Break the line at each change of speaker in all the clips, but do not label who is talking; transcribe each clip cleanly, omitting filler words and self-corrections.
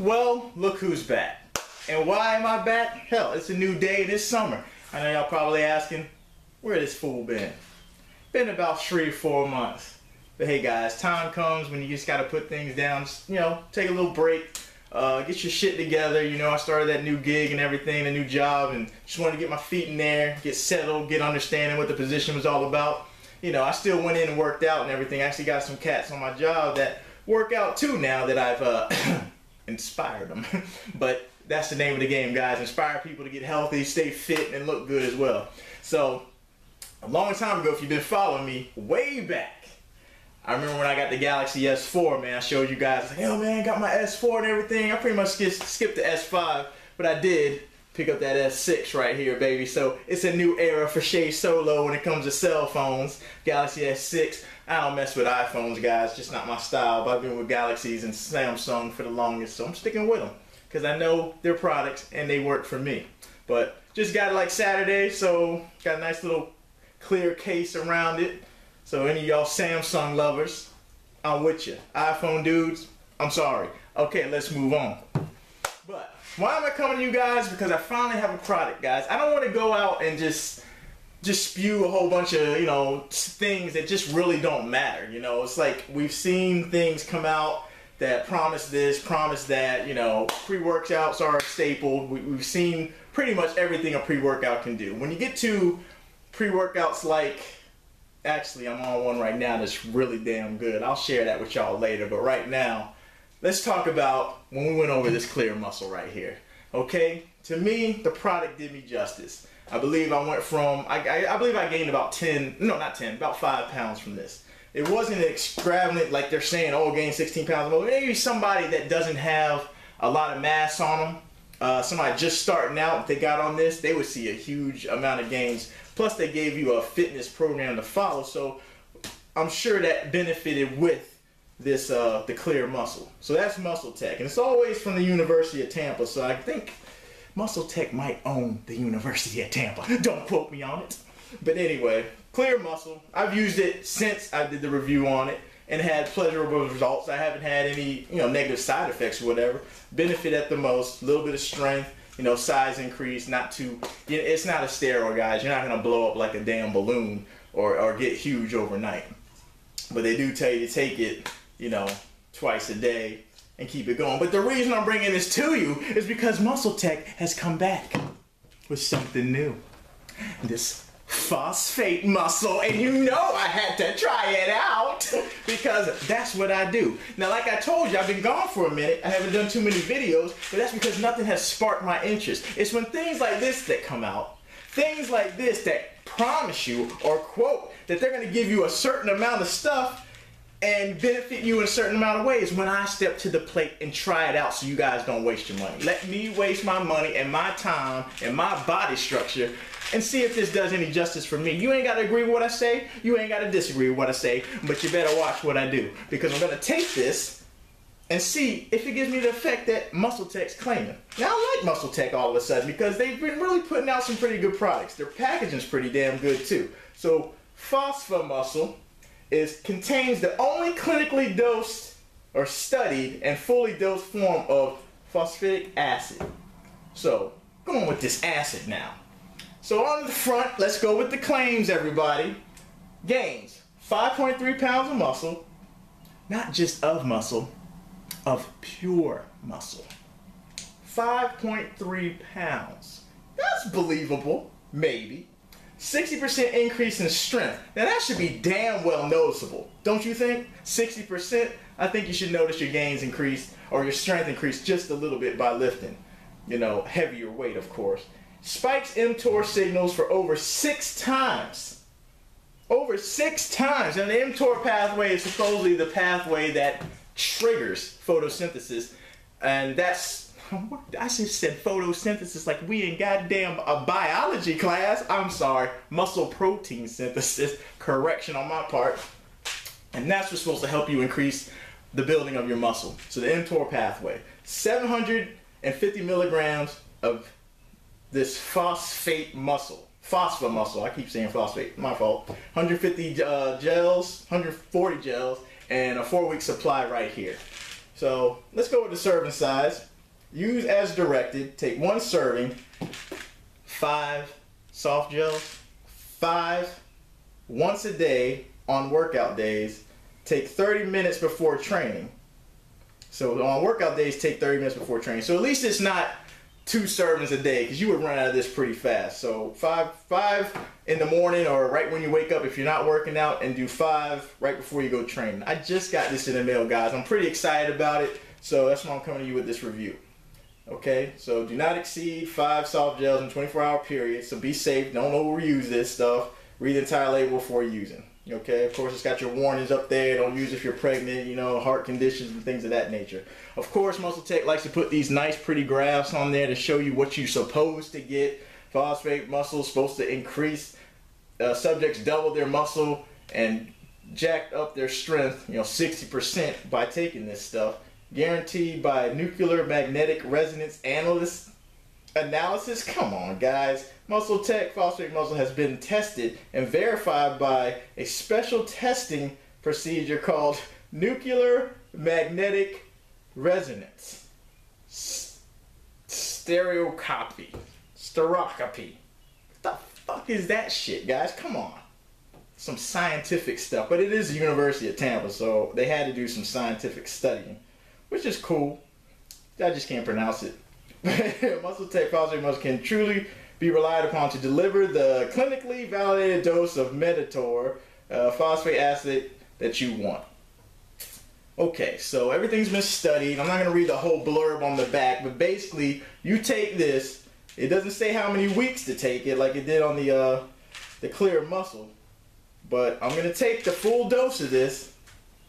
Well, look who's back. And why am I back? Hell, it's a new day this summer. I know y'all probably asking, where this fool been? Been about 3 or 4 months. But hey guys, time comes when you just gotta put things down, just, take a little break, get your shit together. I started that new gig and everything, a new job, and just wanted to get my feet in there, get settled, get understanding what the position was all about. I still went in and worked out and everything. I actually got some cats on my job that work out too now that I've inspired them. But that's the name of the game, guys. Inspire people to get healthy, stay fit, and look good as well. So, a long time ago, if you've been following me, way back, I remember when I got the Galaxy S4, man. I showed you guys, like, yo, man, got my S4 and everything. I pretty much skipped the S5, but I did pick up that S6 right here, baby. So it's a new era for Shay Solo when it comes to cell phones. Galaxy S6. I don't mess with iPhones, guys. Just not my style. But I've been with Galaxies and Samsung for the longest, so I'm sticking with them because I know their products and they work for me. But just got it like Saturday, so got a nice little clear case around it. So any of y'all Samsung lovers, I'm with you. iPhone dudes, I'm sorry. Okay, let's move on. But why am I coming to you guys? Because I finally have a product, guys. I don't want to go out and just spew a whole bunch of, things that just really don't matter. It's like we've seen things come out that promise this, promise that, pre-workouts are a staple. We've seen pretty much everything a pre-workout can do. When you get to pre-workouts like, actually I'm on one right now that's really damn good. I'll share that with y'all later, but right now, let's talk about when we went over this clear muscle right here. Okay, to me, the product did me justice. I believe I went from, I believe I gained about 5 pounds from this. It wasn't extravagant like they're saying, oh, gain 16 pounds. Well, maybe somebody that doesn't have a lot of mass on them, somebody just starting out, if they got on this, they would see a huge amount of gains. Plus, they gave you a fitness program to follow, so I'm sure that benefited with this the clear muscle. So that's Muscle Tech, and it's always from the University of Tampa. So I think Muscle Tech might own the University of Tampa. Don't quote me on it. But anyway, clear muscle. I've used it since I did the review on it and had pleasurable results. I haven't had any negative side effects or whatever. Benefit at the most, a little bit of strength. Size increase, not too, it's not a steroid, guys. You're not going to blow up like a damn balloon or get huge overnight. But they do tell you to take it, twice a day and keep it going. But the reason I'm bringing this to you is because Muscle Tech has come back with something new. This phosphate muscle, and I had to try it out because that's what I do. Now, like I told you, I've been gone for a minute. I haven't done too many videos, but that's because nothing has sparked my interest. It's when things like this that come out, things like this that promise you or quote that they're going to give you a certain amount of stuff and benefit you in a certain amount of ways, when I step to the plate and try it out so you guys don't waste your money. Let me waste my money and my time and my body structure and see if this does any justice for me. You ain't got to agree with what I say. You ain't got to disagree with what I say, but you better watch what I do, because I'm going to take this and see if it gives me the effect that Muscle Tech's claiming. Now, I like Muscle Tech all of a sudden because they've been really putting out some pretty good products. Their packaging's pretty damn good too. So, Phospha Muscle contains the only clinically dosed or studied and fully dosed form of phosphoric acid. So, going with this acid now. So on the front, let's go with the claims, everybody. Gains 5.3 pounds of muscle, not just of muscle, of pure muscle. 5.3 pounds. That's believable, maybe. 60% increase in strength. Now that should be damn well noticeable, don't you think? 60%, I think you should notice your gains increase or your strength increase just a little bit by lifting. Heavier weight, of course. Spikes mTOR signals for over 6 times. Over 6 times. And the mTOR pathway is supposedly the pathway that triggers photosynthesis. And that's, I just said photosynthesis like we in goddamn a biology class. I'm sorry, muscle protein synthesis. Correction on my part. And that's what's supposed to help you increase the building of your muscle. So the mTOR pathway. 750 milligrams of this phosphate muscle, Phospha muscle, I keep saying phosphate, my fault. 150 gels, 140 gels, and a 4-week supply right here. So let's go with the serving size. use as directed. Take 1 serving, 5 soft gels, 5 once a day on workout days. Take 30 minutes before training. So on workout days, take 30 minutes before training. So at least it's not 2 servings a day, because you would run out of this pretty fast. So 5 in the morning or right when you wake up if you're not working out, and do 5 right before you go training. I just got this in the mail, guys. I'm pretty excited about it, so that's why I'm coming to you with this review. Okay, so do not exceed 5 soft gels in a 24-hour period. So be safe. Don't overuse this stuff. Read the entire label before using. Okay, of course, it's got your warnings up there. Don't use if you're pregnant, you know, heart conditions and things of that nature. Of course, Muscle Tech likes to put these nice, pretty graphs on there to show you what you're supposed to get. Phosphate muscle is supposed to increase. Subjects double their muscle and jacked up their strength, you know, 60% by taking this stuff. Guaranteed by nuclear magnetic resonance analysis. Come on, guys. Muscle Tech Phosphate Muscle has been tested and verified by a special testing procedure called nuclear magnetic resonance. Stereoscopy. What the fuck is that shit, guys? Come on. Some scientific stuff. But it is the University of Tampa, so they had to do some scientific studying, which is cool. I just can't pronounce it. Muscle Tech Phosphate Muscle can truly be relied upon to deliver the clinically validated dose of Meditor phosphate acid that you want. Okay, so everything's been studied. I'm not going to read the whole blurb on the back, but basically, you take this. It doesn't say how many weeks to take it like it did on the Clear Muscle, but I'm going to take the full dose of this.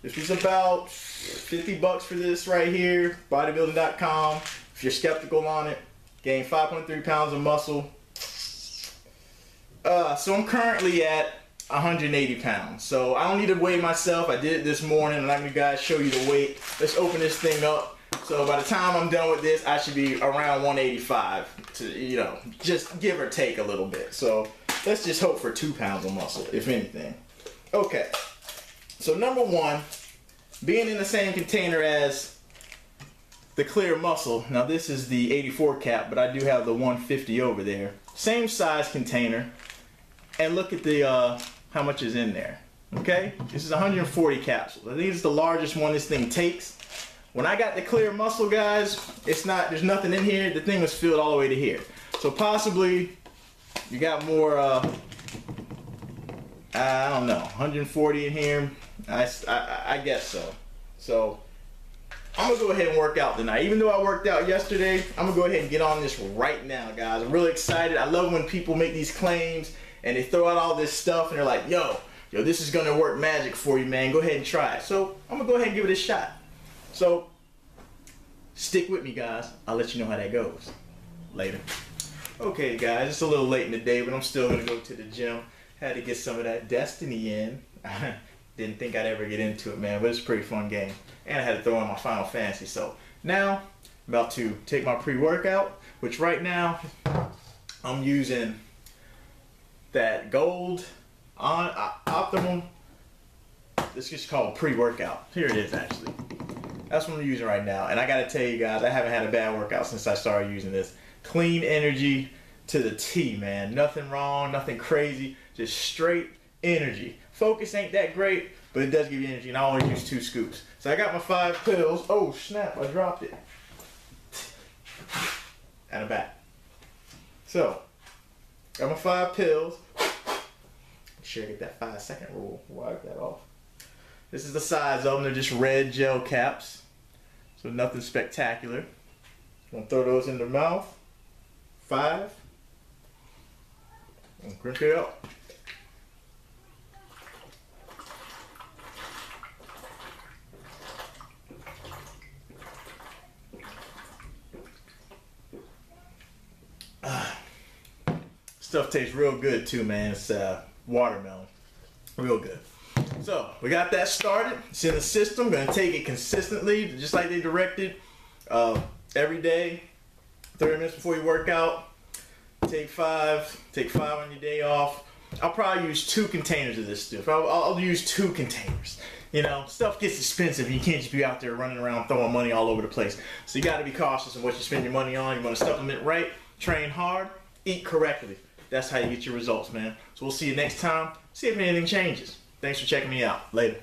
This was about $50 for this right here, bodybuilding.com. If you're skeptical on it, gain 5.3 pounds of muscle. So I'm currently at 180 pounds. So I don't need to weigh myself. I did it this morning, and I'm going to guys show you the weight. Let's open this thing up. So by the time I'm done with this, I should be around 185 to, you know, just give or take a little bit. So let's just hope for 2 pounds of muscle, if anything. Okay. So number 1, being in the same container as the Clear Muscle. Now this is the 84 cap, but I do have the 150 over there. Same size container. And look at the how much is in there. Okay? This is 140 capsules. I think it's the largest one this thing takes. When I got the Clear Muscle, guys, there's nothing in here. The thing was filled all the way to here. So possibly you got more I don't know, 140 in here. I guess so. So I'm gonna go ahead and work out tonight. Even though I worked out yesterday, I'm gonna go ahead and get on this right now, guys. I'm really excited. I love when people make these claims and they throw out all this stuff and they're like, yo, this is gonna work magic for you, man. Go ahead and try it. So I'm gonna go ahead and give it a shot. So stick with me, guys. I'll let you know how that goes later. Okay, guys, it's a little late in the day, but I'm still gonna go to the gym. Had to get some of that Destiny in. Didn't think I'd ever get into it, man, but it's a pretty fun game. And I had to throw in my Final Fantasy. So now I'm about to take my pre-workout, which right now I'm using that Gold Optimum. This is just called pre-workout. Here it is, actually. That's what I'm using right now. And I gotta tell you guys, I haven't had a bad workout since I started using this. Clean energy to the T, man. Nothing wrong, nothing crazy, just straight energy. Focus ain't that great, but it does give you energy, and I only use 2 scoops. So I got my 5 pills. Oh snap, I dropped it. And I'm back. So, got my 5 pills. Make sure I get that 5-second rule. Wipe that off. This is the size of them. They're just red gel caps. So nothing spectacular. Gonna throw those in the mouth. 5. And crank it up. Stuff tastes real good too, man. It's watermelon. Real good. So we got that started. It's in the system. Gonna take it consistently, just like they directed. Every day, 30 minutes before you work out. Take 5 on your day off. I'll probably use 2 containers of this stuff. I'll use 2 containers. You know, stuff gets expensive and you can't just be out there running around throwing money all over the place. So you got to be cautious of what you spend your money on. You want to supplement right, train hard, eat correctly. That's how you get your results, man. So we'll see you next time. See if anything changes. Thanks for checking me out. Later.